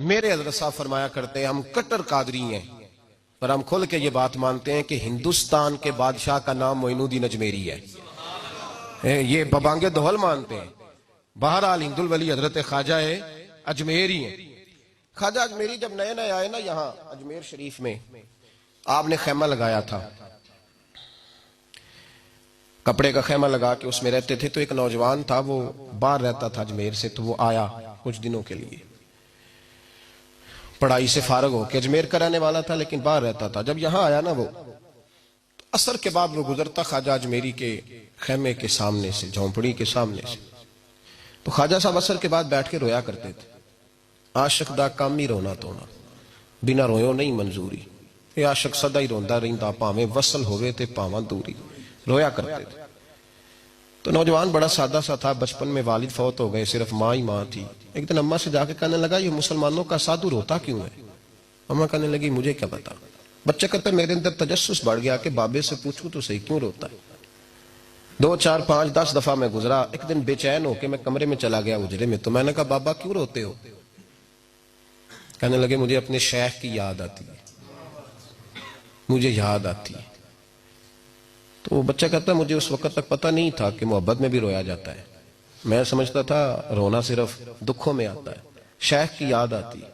میرے حضرت صاحب فرمایا کرتے ہیں ہم کٹر قادری ہیں، پر ہم کھل کے یہ بات مانتے ہیں کہ ہندوستان کے بادشاہ کا نام معین الدین اجمیری ہے، یہ ببانگے دہل مانتے ہیں۔ بہرحال ہند الولی حضرت خواجہ اجمیری ہیں۔ خواجہ اجمیری جب نئے نئے آئے نا یہاں اجمیر شریف میں، آپ نے خیمہ لگایا تھا، کپڑے کا خیمہ لگا کے اس میں رہتے تھے۔ تو ایک نوجوان تھا، وہ باہر رہتا تھا اجمیر سے، تو وہ آیا کچھ دنوں کے لیے، پڑھائی سے فارغ ہو کے، اجمیر کا رہنے والا تھا لیکن باہر رہتا تھا۔ جب یہاں آیا نا وہ، عصر کے بعد وہ گزرتا خواجہ اجمیری کے خیمے کے سامنے سے، جھونپڑی کے سامنے سے، تو خواجہ صاحب عصر کے بعد بیٹھ کے رویا کرتے تھے۔ عاشق دا کام ہی رونا تونا، بنا رویوں نہیں منظوری، یہ عاشق سدا ہی روندا رہندا، پاویں وصل ہوئے تے پاواں دوری، رویا کرتے تھے۔ تو نوجوان بڑا سادہ سا تھا، بچپن میں والد فوت ہو گئے، صرف ماں ہی ماں تھی۔ ایک دن اماں سے جا کے کہنے لگا یہ مسلمانوں کا سادھو روتا کیوں ہے؟ اماں کہنے لگی مجھے کیا پتا۔ بچہ کہتا میرے اندر تجسس بڑھ گیا کہ بابے سے پوچھوں تو صحیح کیوں روتا ہے۔ 2 4 5 10 دفعہ میں گزرا، ایک دن بے چین ہو کے میں کمرے میں چلا گیا اجرے میں، تو میں نے کہا بابا کیوں روتے ہو؟ کہنے لگے مجھے اپنے شیخ کی یاد آتی ہے، مجھے یاد آتی ہے۔ تو وہ بچہ کہتا مجھے اس وقت تک پتہ نہیں تھا کہ محبت میں بھی رویا جاتا ہے، میں سمجھتا تھا رونا صرف دکھوں میں آتا ہے، شیخ کی یاد آتی ہے۔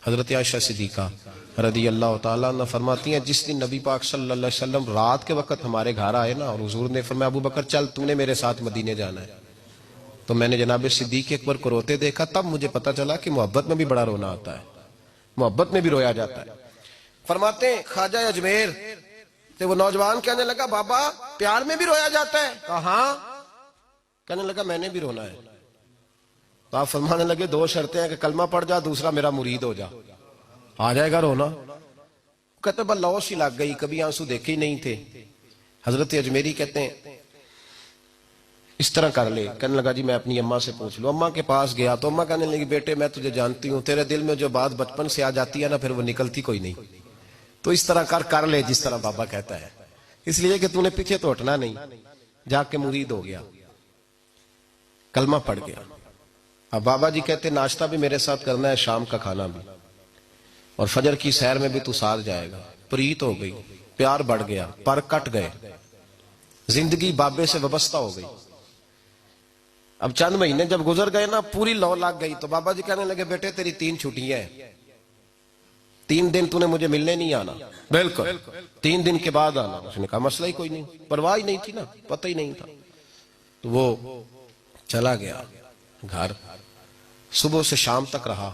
حضرت عائشہ صدیقہ رضی اللہ تعالیٰ عنہ فرماتی ہیں جس دن نبی پاک صلی اللہ علیہ وسلم رات کے وقت ہمارے گھر آئے نا، اور حضور نے فرمایا ابو بکر چل تو نے میرے ساتھ مدینے جانا ہے، تو میں نے جناب صدیق اکبر کو روتے دیکھا، تب مجھے پتہ چلا کہ محبت میں بھی بڑا رونا آتا ہے، محبت میں بھی رویا جاتا ہے۔ فرماتے ہیں خواجہ اجمیر، تو وہ نوجوان کہنے لگا بابا پیار میں بھی رویا جاتا ہے؟ کہا ہاں۔ کہنے لگا میں نے بھی رونا ہے۔ تو آپ فرمانے لگے 2 شرطیں ہیں کہ کلمہ پڑھ جا، دوسرا میرا مرید ہو جا، آ جائے گا رونا۔ کہتے بس لو سی لگ گئی، کبھی آنسو دیکھے ہی نہیں تھے۔ حضرت اجمیری کہتے ہیں اس طرح کر لے۔ کہنے لگا جی میں اپنی اماں سے پوچھ لوں۔ اماں کے پاس گیا تو اماں کہنے لگی بیٹے میں تجھے جانتی ہوں، تیرے دل میں جو بات بچپن سے آ جاتی ہے نا پھر وہ نکلتی کوئی نہیں، تو اس طرح کر لے جس طرح بابا کہتا ہے، اس لیے کہ تو نے پیچھے تو ہٹنا نہیں۔ جا کے مرید ہو گیا، کلمہ پڑھ گیا۔ اب بابا جی کہتے ناشتہ بھی میرے ساتھ کرنا ہے، شام کا کھانا بھی، اور فجر کی سیر میں بھی تو ساتھ جائے گا۔ پریت ہو گئی، پیار بڑھ گیا، پر کٹ گئے، زندگی بابے سے وابستہ ہو گئی۔ اب چند مہینے جب گزر گئے نا پوری لو لگ گئی، تو بابا جی کہنے لگے بیٹے تیری 3 چھٹیاں ہیں، 3 دن تو نے مجھے ملنے نہیں آنا۔ بالکل 3 دن کے بعد آنا۔ اس نے کہا مسئلہ ہی کوئی نہیں، پرواہ ہی نہیں تھی نا، پتہ ہی نہیں تھا۔ تو وہ چلا گیا گھر، صبح سے شام تک رہا۔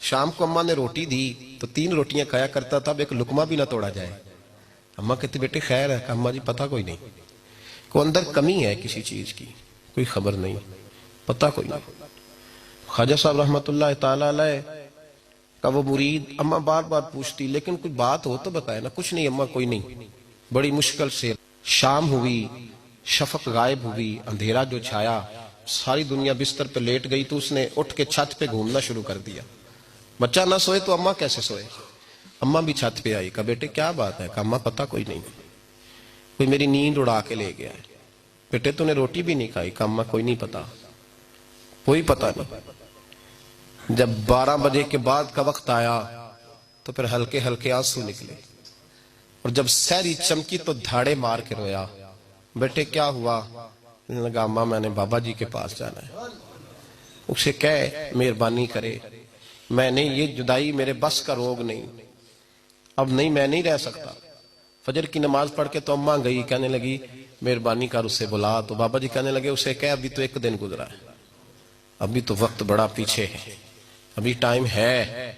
شام کو اماں نے روٹی دی تو 3 روٹیاں کھایا کرتا تھا، اب ایک لقمہ بھی نہ توڑا جائے۔ اماں کہتے بیٹے خیر ہے؟ اماں جی پتہ کوئی نہیں، کوئی اندر کمی ہے کسی چیز کی، کوئی خبر نہیں، پتہ کوئی نہیں۔ خواجہ صاحب رحمت اللہ تعالی علیہ کا وہ مرید، اماں بار بار پوچھتی لیکن کوئی بات ہو تو بتائے نا۔ کچھ نہیں اماں کوئی نہیں۔ بڑی مشکل سے شام ہوئی، شفق غائب ہوئی، اندھیرا جو چھایا، ساری دنیا بستر پہ لیٹ گئی، تو اس نے اٹھ کے چھت پہ گھومنا شروع کر دیا۔ بچہ نہ سوئے تو اماں کیسے سوئے؟ اماں بھی چھت پہ آئی، کہا بیٹے کیا بات ہے؟ کہا اماں پتہ کوئی نہیں، کوئی میری نیند اڑا کے لے گیا ہے۔ بیٹے تو نے روٹی بھی نہیں کھائی؟ کہا اماں کوئی نہیں پتا، کوئی پتہ نہیں۔ جب 12 بجے کے بعد کا وقت آیا تو پھر ہلکے ہلکے آنسو نکلے، اور جب سحری چمکی تو دھاڑے مار کے رویا۔ بیٹے کیا ہوا؟ لگا اماں میں نے بابا جی کے پاس جانا ہے، اسے کہے مہربانی کرے، میں نے یہ جدائی میرے بس کا روگ نہیں، اب نہیں میں نہیں رہ سکتا۔ فجر کی نماز پڑھ کے تو اماں گئی، کہنے لگی مہربانی کر اسے بلا۔ تو بابا جی کہنے لگے اسے کہے ابھی تو 1 دن گزرا ہے، ابھی تو وقت بڑا پیچھے ہے، ابھی ٹائم ہے۔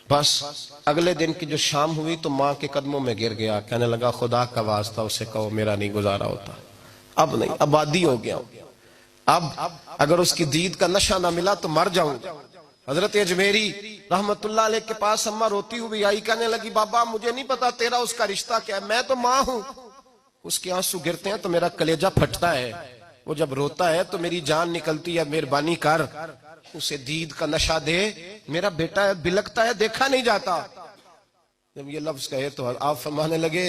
بس اگلے دن کی جو شام ہوئی تو ماں کے قدموں میں گر گیا، کہنے لگا خدا کا واسطہ اسے کہو میرا نہیں گزارا ہوتا، اب نہیں، اب عادی ہو گیا، اب اگر اس کی دید کا نشہ نہ ملا تو مر جاؤں۔ حضرت اجمیری رحمت اللہ علیہ کے پاس اماں روتی ہوئی آئی، کہنے لگی بابا مجھے نہیں پتا تیرا اس کا رشتہ کیا ہے، میں تو ماں ہوں، اس کے آنسو گرتے ہیں تو میرا کلیجہ پھٹتا ہے، وہ جب روتا ہے تو میری جان نکلتی ہے، مہربانی کر اسے دید کا نشہ دے، میرا بیٹا ہے بلکتا ہے دیکھا نہیں جاتا۔ جب یہ لفظ کہے تو آپ فرمانے لگے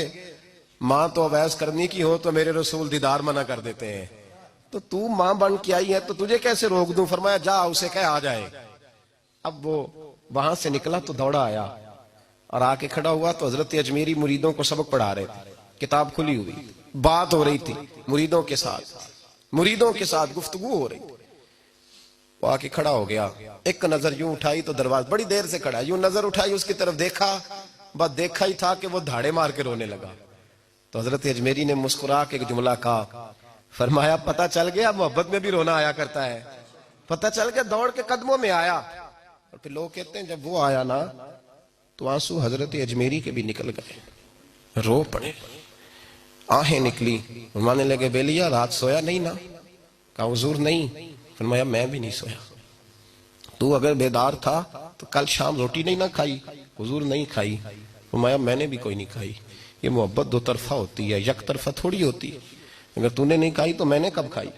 ماں تو اویس کرنی کی ہو تو میرے رسول دیدار منع کر دیتے ہیں، تو ماں بن کے آئی ہے تو تجھے کیسے روک دوں؟ فرمایا جا اسے کہے آ جائے۔ اب وہ وہاں سے نکلا تو دوڑا آیا اور آ کے کھڑا ہوا تو حضرت اجمیری مریدوں کو سبق پڑھا رہے تھے، کتاب کھلی ہوئی، بات ہو رہی تھی مریدوں کے ساتھ گفتگو ہو رہی تھی۔ وہ آ کے کھڑا ہو گیا، ایک نظر یوں اٹھائی تو دروازہ، بڑی دیر سے کھڑا، یوں نظر اٹھائی اس کی طرف دیکھا، بس دیکھا ہی تھا کہ وہ دھاڑے مار کے رونے لگا۔ تو حضرت اجمیری نے مسکرا کے ایک جملہ کہا، فرمایا پتہ چل گیا محبت میں بھی رونا آیا کرتا ہے، پتہ چل گیا، دوڑ کے قدموں میں آیا۔ اور پھر لوگ کہتے ہیں جب وہ آیا نا تو آنسو حضرت اجمیری کے بھی نکل گئے، رو پڑے، آہیں نکلی، فرمانے لگے بیلیا رات سویا نہیں نا؟ کہا حضور نہیں۔ فرمایا میں بھی نہیں سویا۔ تو اگر بیدار تھا تو کل شام روٹی نہیں نہ کھائی؟ حضور نہیں کھائی۔ فرمایا میں نے بھی کوئی نہیں کھائی۔ یہ محبت دو طرفہ ہوتی ہے، یک طرفہ تھوڑی ہوتی ہے، اگر تو نے نہیں کھائی تو میں نے کب کھائی؟